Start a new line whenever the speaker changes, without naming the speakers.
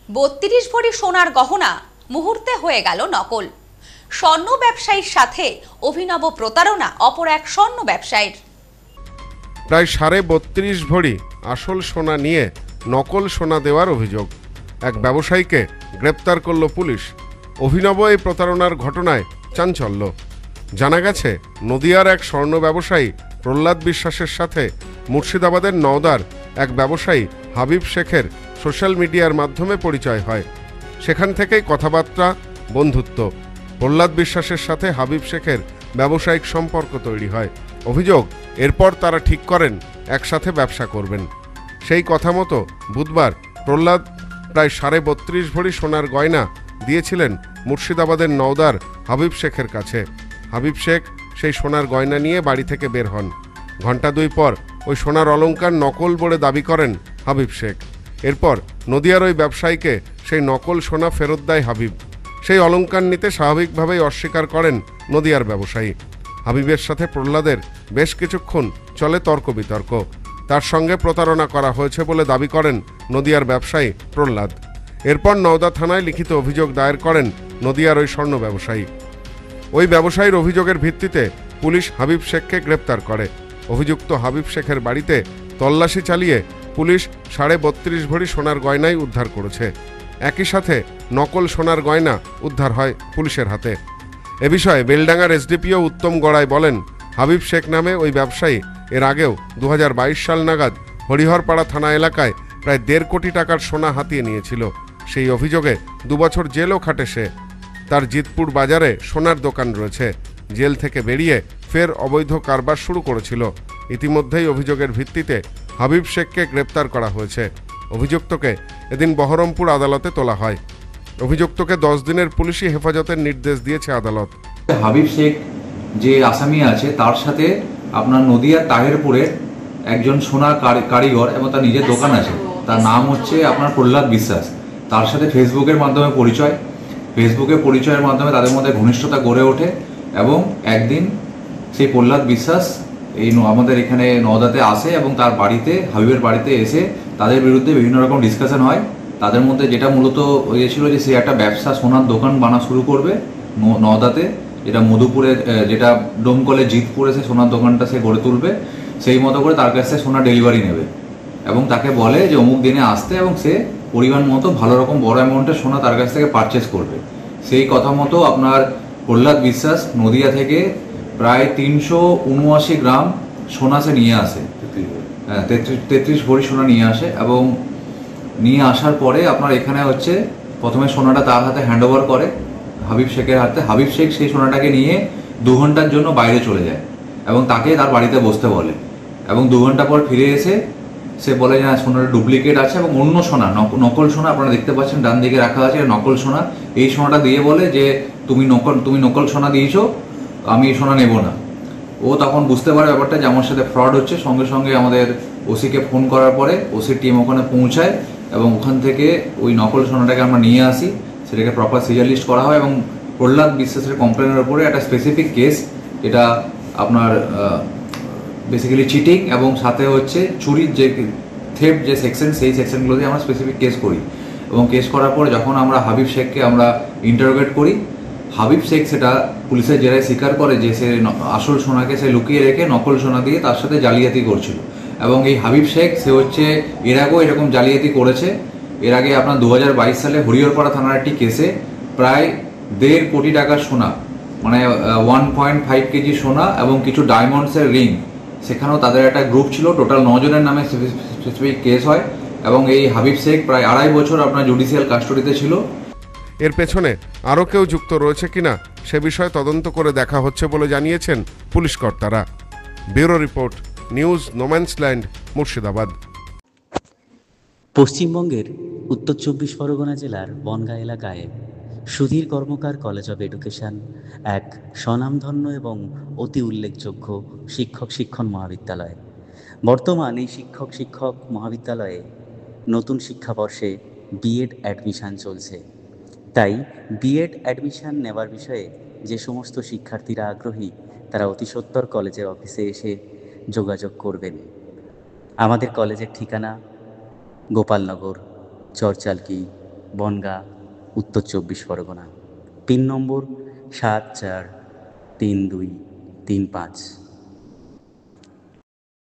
32 ভরি সোনার গহনা মুহূর্তে হয়ে গেল নকল। স্বর্ণ ব্যবসায়ীর সাথে অভিনব প্রতারণা অপর এক স্বর্ণ ব্যবসায়ীর।
প্রায় 32.5 ভরি আসল সোনা নিয়ে নকল সোনা দেওয়ার অভিযোগ। এক ব্যবসায়ীকে গ্রেপ্তার করল পুলিশ। অভিনব এই প্রতারণার ঘটনায় চাঞ্চল্য। জানা গেছে, নদিয়ার এক স্বর্ণ ব্যবসায়ী প্রহ্লাদ বিশ্বাসের সাথে মুর্শিদাবাদের নওদার এক ব্যবসায়ী হাবিব শেখের সোশ্যাল মিডিয়ার মাধ্যমে পরিচয় হয়। সেখান থেকেই কথাবার্তা, বন্ধুত্ব। প্রহ্লাদ বিশ্বাসের সাথে হাবিব শেখের ব্যবসায়িক সম্পর্ক তৈরি হয়। অভিযোগ, এরপর তারা ঠিক করেন একসাথে ব্যবসা করবেন। সেই কথা মতো বুধবার প্রহ্লাদ প্রায় 32.5 ভরি সোনার গয়না দিয়েছিলেন মুর্শিদাবাদের নওদার হাবিব শেখের কাছে। হাবিব শেখ সেই সোনার গয়না নিয়ে বাড়ি থেকে বের হন। ঘণ্টা 2 পর ওই সোনার অলংকার নকল বলে দাবি করেন হাবিব শেখ। এরপর নদিয়ার ওই ব্যবসায়ীকে সেই নকল সোনা ফেরত দেয় হাবিব। সেই অলংকার নিতে স্বাভাবিকভাবেই অস্বীকার করেন নদিয়ার ব্যবসায়ী। হাবিবের সাথে প্রহ্লাদের বেশ কিছুক্ষণ চলে তর্ক বিতর্ক। তার সঙ্গে প্রতারণা করা হয়েছে বলে দাবি করেন নদিয়ার ব্যবসায়ী প্রহ্লাদ। এরপর নওদা থানায় লিখিত অভিযোগ দায়ের করেন নদিয়ার ওই স্বর্ণ ব্যবসায়ী। ওই ব্যবসায়ীর অভিযোগের ভিত্তিতে পুলিশ হাবিব শেখকে গ্রেপ্তার করে। অভিযুক্ত হাবিব শেখের বাড়িতে তল্লাশি চালিয়ে পুলিশ 32.5 ভরি সোনার গয়নাই উদ্ধার করেছে। একই সাথে নকল সোনার গয়না উদ্ধার হয় পুলিশের হাতে। এ বিষয়ে বেলডাঙ্গার এসডিপিও উত্তম গড়াই বলেন, হাবিব শেখ নামে ওই ব্যবসায়ী এর আগেও 2022 সাল নাগাদ হরিহরপাড়া থানা এলাকায় প্রায় 1.5 কোটি টাকার সোনা হাতিয়ে নিয়েছিল। সেই অভিযোগে 2 বছর জেলও খাটে সে। তার জিতপুর বাজারে সোনার দোকান রয়েছে। জেল থেকে বেরিয়ে ফের অবৈধ কারবার শুরু করেছিল। ইতিমধ্যেই অভিযোগের ভিত্তিতে হাবিব শেখকে গ্রেপ্তার করা হয়েছে। অভিযুক্তকে এদিন বহরমপুর আদালতে তোলা হয়। অভিযুক্তকে 10 দিনের পুলিশি হেফাজতের নির্দেশ দিয়েছে আদালত।
হাবিব শেখ যে আসামি আছে তার সাথে আপনার নদিয়ার তাহেরপুরের একজন সোনার কারিগর এবং তার নিজের দোকান আছে, তার নাম হচ্ছে আপনার প্রহ্লাদ বিশ্বাস। তার সাথে ফেসবুকের মাধ্যমে পরিচয়। ফেসবুকে পরিচয়ের মাধ্যমে তাদের মধ্যে ঘনিষ্ঠতা গড়ে ওঠে এবং একদিন সেই প্রহ্লাদ বিশ্বাস এই আমাদের এখানে নওদাতে আসে এবং তার বাড়িতে, হাবিবের বাড়িতে এসে তাদের বিরুদ্ধে বিভিন্ন রকম ডিসকাশন হয়। তাদের মধ্যে যেটা মূলত হয়েছিল যে সে একটা ব্যবসা, সোনার দোকান বানা শুরু করবে নওদাতে, যেটা মধুপুরে, যেটা ডোমকলে জিতপুরে সে সোনার দোকানটা সে গড়ে তুলবে। সেই মতো করে তার কাছে সোনা ডেলিভারি নেবে এবং তাকে বলে যে অমুক দিনে আসতে, এবং সে পরিমাণ মতো ভালো রকম বড় অ্যামাউন্টের সোনা তার কাছ থেকে পারচেস করবে। সেই কথা মতো আপনার প্রহ্লাদ বিশ্বাস নদিয়া থেকে প্রায় 379 গ্রাম সোনা সে নিয়ে আসে। 33 ভরি সোনা নিয়ে আসে এবং নিয়ে আসার পরে আপনার এখানে হচ্ছে প্রথমে সোনাটা তার হাতে হ্যান্ড ওভার করে হাবিব শেখের হাতে। হাবিব শেখ সেই সোনাটাকে নিয়ে 2 ঘন্টার জন্য বাইরে চলে যায় এবং তাকে তার বাড়িতে বসতে বলে এবং 2 ঘন্টা পর ফিরে এসে সে বলে যে সোনাটা ডুপ্লিকেট আছে এবং অন্য সোনা, নকল সোনা আপনারা দেখতে পাচ্ছেন ডান দিকে রাখা আছে, নকল সোনা। এই সোনাটা দিয়ে বলে যে তুমি নকল সোনা দিয়েছো, আমি এই সোনা নেব না। ও তখন বুঝতে পারে ব্যাপারটা যে আমার সাথে ফ্রড হচ্ছে। সঙ্গে সঙ্গে আমাদের ওসিকে ফোন করার পরে ওসির টিম ওখানে পৌঁছায় এবং ওখান থেকে ওই নকল সোনাটাকে আমরা নিয়ে আসি, সেটাকে প্রপার সিরিয়াল লিস্ট করা হয় এবং প্রহ্লাদ বিশ্বাসের কমপ্লেনের উপরে একটা স্পেসিফিক কেস, যেটা আপনার বেসিক্যালি চিটিং এবং সাথে হচ্ছে চুরির যে থেফট যে সেকশন, সেই সেকশনগুলো দিয়ে আমরা স্পেসিফিক কেস করি। এবং কেস করার পরে যখন আমরা হাবিব শেখকে আমরা ইন্টারোগেট করি, হাবিব শেখ সেটা পুলিশের জেরায় স্বীকার করে যে সে আসল সোনাকে সে লুকিয়ে রেখে নকল সোনা দিয়ে তার সাথে জালিয়াতি করছিল। এবং এই হাবিব শেখ সে হচ্ছে এর আগেও এরকম জালিয়াতি করেছে। এর আগে আপনার 2022 সালে হরিহরপাড়া থানার একটি কেসে প্রায় 1.5 কোটি টাকার সোনা, মানে 1.5 কেজি সোনা এবং কিছু ডায়মন্ডসের রিং, সেখানেও তাদের একটা গ্রুপ ছিল। টোটাল 9 জনের নামে স্পেসিফিক কেস হয় এবং এই হাবিব শেখ প্রায় 2.5 বছর আপনার জুডিশিয়াল কাস্টডিতে ছিল।
এর পেছনে আরও কেউ যুক্ত রয়েছে কিনা সে বিষয়ে তদন্ত করে দেখা হচ্ছে বলে জানিয়েছেন পুলিশ কর্তারা। Bureau report, news no man's land, Murshidabad.
পশ্চিমবঙ্গের উত্তর 24 পরগনা জেলার বনগাঁ এলাকায় সুধীর কর্মকার কলেজ অব এডুকেশন এক স্বনামধন্য এবং অতি উল্লেখযোগ্য শিক্ষণ মহাবিদ্যালয়। বর্তমান এই শিক্ষক মহাবিদ্যালয়ে নতুন শিক্ষাবর্ষে বিএড অ্যাডমিশান চলছে। তাই বিএড অ্যাডমিশান নেওয়ার বিষয়ে যে সমস্ত শিক্ষার্থীরা আগ্রহী তারা অতি সত্বর কলেজের অফিসে এসে যোগাযোগ করবেন। আমাদের কলেজের ঠিকানা গোপালনগর, চরচালকি, বনগাঁ, উত্তর 24 পরগনা। পিন নম্বর 743235।